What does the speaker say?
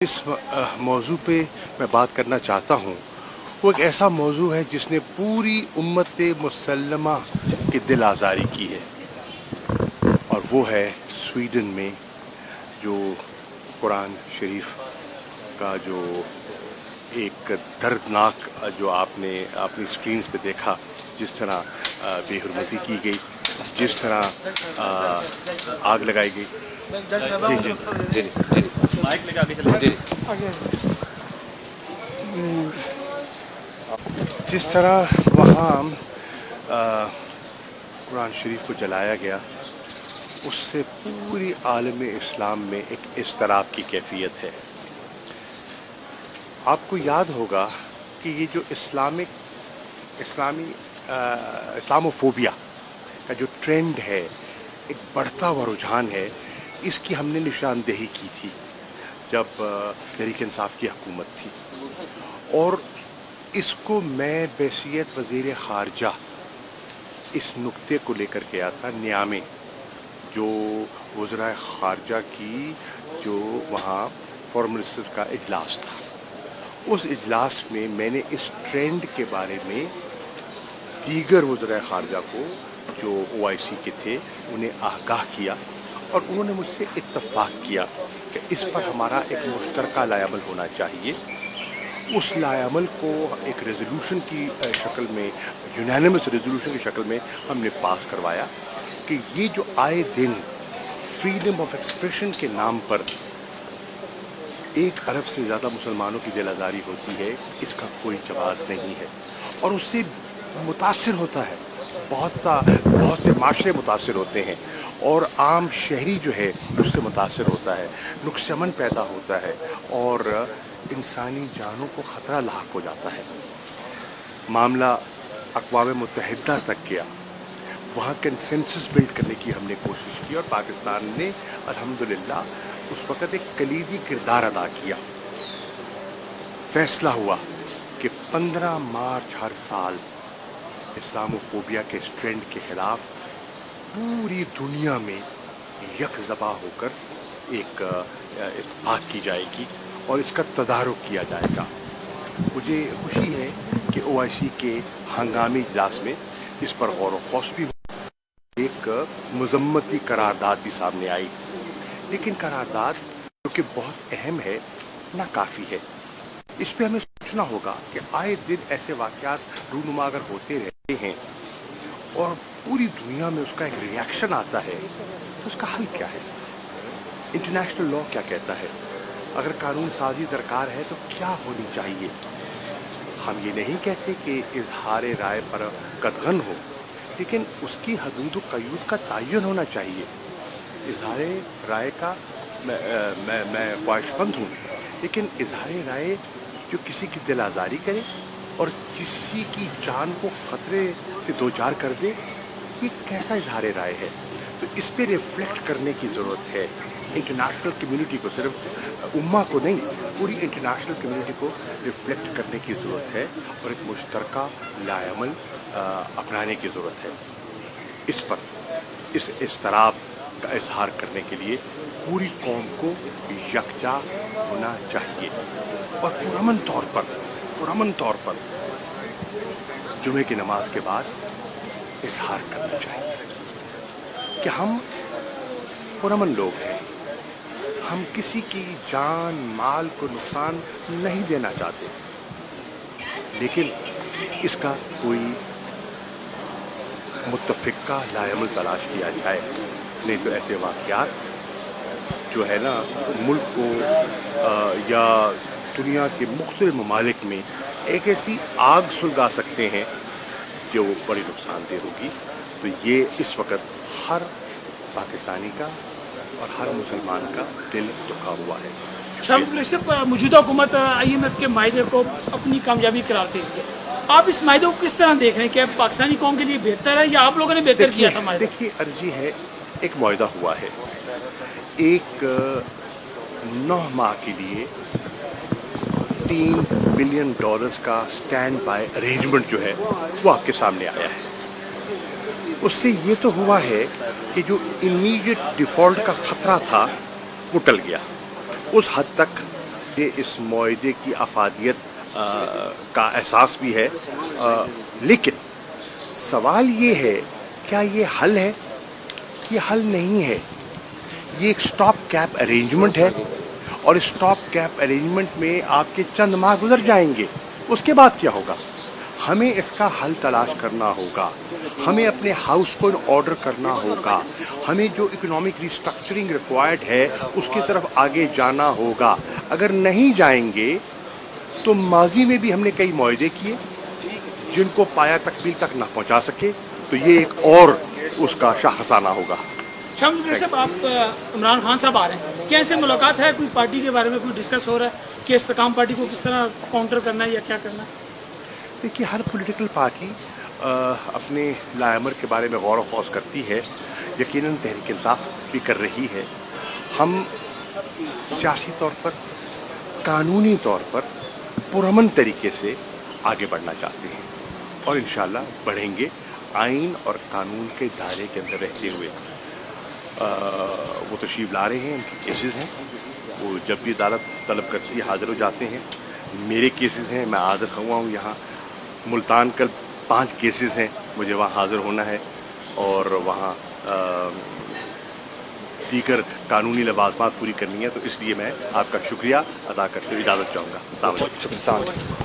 اس موضوع پہ میں بات کرنا چاہتا ہوں وہ ایک ایسا موضوع ہے جس نے پوری امت مسلمہ کی دل آزاری کی ہے، اور وہ ہے سویڈن میں جو قرآن شریف کا جو ایک دردناک جو آپ نے اپنی اسکرینز پہ دیکھا، جس طرح بے حرمتی کی گئی، جس طرح آگ لگائی گئی. جس طرح وہاں قرآن شریف کو جلایا گیا، اس سے پوری عالم اسلام میں ایک اضطراب کی کیفیت ہے. آپ کو یاد ہوگا کہ یہ جو اسلاموفوبیا کا جو ٹرینڈ ہے، ایک بڑھتا ہوا رجحان ہے، اس کی ہم نے نشاندہی کی تھی جب تحریک انصاف کی حکومت تھی، اور اس کو میں بحیثیت وزیر خارجہ اس نقطے کو لے کر گیا تھا نیامے، جو وزرائے خارجہ کی جو وہاں فارن منسٹرز کا اجلاس تھا. اس اجلاس میں نے اس ٹرینڈ کے بارے میں دیگر وزرائے خارجہ کو جو OIC کے تھے انہیں آگاہ کیا، اور انہوں نے مجھ سے اتفاق کیا کہ اس پر ہمارا ایک مشترکہ لائحہ عمل ہونا چاہیے. اس لائحہ عمل کو ایک ریزولوشن کی شکل میں، یونینمس ریزولوشن کی شکل میں ہم نے پاس کروایا کہ یہ جو آئے دن فریڈم آف ایکسپریشن کے نام پر 1 ارب سے زیادہ مسلمانوں کی دل آزاری ہوتی ہے، اس کا کوئی جواز نہیں ہے، اور اس سے متاثر ہوتا ہے. بہت سے معاشرے متاثر ہوتے ہیں، اور عام شہری جو ہے اس سے متاثر ہوتا ہے، نقص امن پیدا ہوتا ہے، اور انسانی جانوں کو خطرہ لاحق ہو جاتا ہے. معاملہ اقوام متحدہ تک گیا، وہاں کنسنسس بلڈ کرنے کی ہم نے کوشش کی، اور پاکستان نے الحمدللہ اس وقت ایک کلیدی کردار ادا کیا. فیصلہ ہوا کہ 15 مارچ ہر سال اسلاموفوبیا کے اس ٹرینڈ کے خلاف پوری دنیا میں یک زباں ہو کر ایک بات کی جائے گی اور اس کا تدارک کیا جائے گا. مجھے خوشی ہے کہ OIC کے ہنگامی اجلاس میں اس پر غور و خوض بھی ہوا، ایک مذمتی قرارداد بھی سامنے آئی، لیکن قرارداد جو کہ بہت اہم ہے ناکافی ہے. اس پہ ہمیں سوچنا ہوگا کہ آئے دن ایسے واقعات رونما اگر ہوتے رہتے ہیں اور پوری دنیا میں اس کا ایک ری ایکشن آتا ہے، تو اس کا حل کیا ہے؟ انٹرنیشنل لا کیا کہتا ہے؟ اگر قانون سازی درکار ہے تو کیا ہونی چاہیے؟ ہم یہ نہیں کہتے کہ اظہار رائے پر قدغن ہو، لیکن اس کی حدود و قیود کا تعین ہونا چاہیے. اظہار رائے کا میں خواہش مند ہوں، لیکن اظہار رائے جو کسی کی دل آزاری کرے اور کسی کی جان کو خطرے سے دوچار کر دے، یہ کیسا اظہار رائے ہے؟ تو اس پہ ریفلیکٹ کرنے کی ضرورت ہے. انٹرنیشنل کمیونٹی کو، صرف امہ کو نہیں، پوری انٹرنیشنل کمیونٹی کو ریفلیکٹ کرنے کی ضرورت ہے، اور ایک مشترکہ لائحہ عمل اپنانے کی ضرورت ہے. اس پر اس اضطراب کا اظہار کرنے کے لیے پوری قوم کو یکجا ہونا چاہیے، اور پرامن طور پر جمعے کی نماز کے بعد اظہار کرنا چاہیے کہ ہم پرامن لوگ ہیں، ہم کسی کی جان مال کو نقصان نہیں دینا چاہتے، لیکن اس کا کوئی متفقہ لائحہ عمل تلاش کیا جائے، نہیں تو ایسے واقعات جو ہے نا ملک کو یا دنیا کے مختلف ممالک میں ایک ایسی آگ سلگا سکتے ہیں جو بڑی نقصان دہ ہوگی. تو یہ اس وقت ہر پاکستانی کا اور ہر مسلمان کا دل دکھا ہوا ہے. موجودہ حکومت IMF کے معاہدے کو اپنی کامیابی قرار دے رہی ہے، آپ اس معاہدے کو کس طرح دیکھ رہے ہیں؟ کہ پاکستانی قوم کے لیے بہتر ہے یا آپ لوگوں نے بہتر کیا تھا معاہدہ؟ دیکھیے عرضی ہے، ایک معاہدہ ہوا ہے، ایک 9 ماہ کے لیے $3 بلین کا اسٹینڈ بائی ارینجمنٹ جو ہے وہ آپ کے سامنے آیا ہے. اس سے یہ تو ہوا ہے کہ جو امیڈیٹ ڈیفالٹ کا خطرہ تھا وہ ٹل گیا. اس حد تک یہ اس معاہدے کی افادیت کا احساس بھی ہے، لیکن سوال یہ ہے کیا یہ حل ہے؟ یہ حل نہیں ہے، یہ ایک سٹاپ کیپ ارینجمنٹ ہے، اور اس سٹاپ کیپ ارینجمنٹ میں آپ کے چند ماہ گزر جائیں گے، اس کے بعد کیا ہوگا؟ ہمیں اس کا حل تلاش کرنا ہوگا، ہمیں اپنے ہاؤس کو آرڈر کرنا ہوگا، ہمیں جو اکنامک ریسٹرکچرنگ ریکوائرڈ ہے اس کی طرف آگے جانا ہوگا۔ اگر نہیں جائیں گے تو ماضی میں بھی ہم نے کئی معاہدے کیے جن کو پایا تکمیل تک نہ پہنچا سکے، تو یہ ایک اور اس کا شاخسانہ ہوگا۔ شمس بھائی صاحب، آپ عمران خان صاحب آ رہے ہیں، کیا ایسے ملاقات ہے؟ کوئی پارٹی کے بارے میں کوئی ڈسکس ہو رہا ہے کہ استحکام پارٹی کو کس طرح کاؤنٹر کرنا ہے یا کیا کرنا ہے؟ دیکھیے، ہر پولیٹیکل پارٹی اپنے لائمر کے بارے میں غور و خوض کرتی ہے، یقیناً تحریک انصاف بھی کر رہی ہے۔ ہم سیاسی طور پر، قانونی طور پر پرامن طریقے سے آگے بڑھنا چاہتے ہیں، اور انشاءاللہ بڑھیں گے، آئین اور قانون کے دائرے کے اندر رہتے ہوئے۔ وہ تشریف لا رہے ہیں، ان کے کیسز ہیں، وہ جب بھی عدالت طلب کرتی ہے حاضر ہو جاتے ہیں۔ میرے کیسز ہیں، میں حاضر ہوا ہوں یہاں ملتان۔ کل 5 کیسز ہیں، مجھے وہاں حاضر ہونا ہے، اور وہاں دیگر قانونی لوازمات پوری کرنی ہے، تو اس لیے میں آپ کا شکریہ ادا کرتے ہوئے اجازت چاہوں گا۔ السلام علیکم۔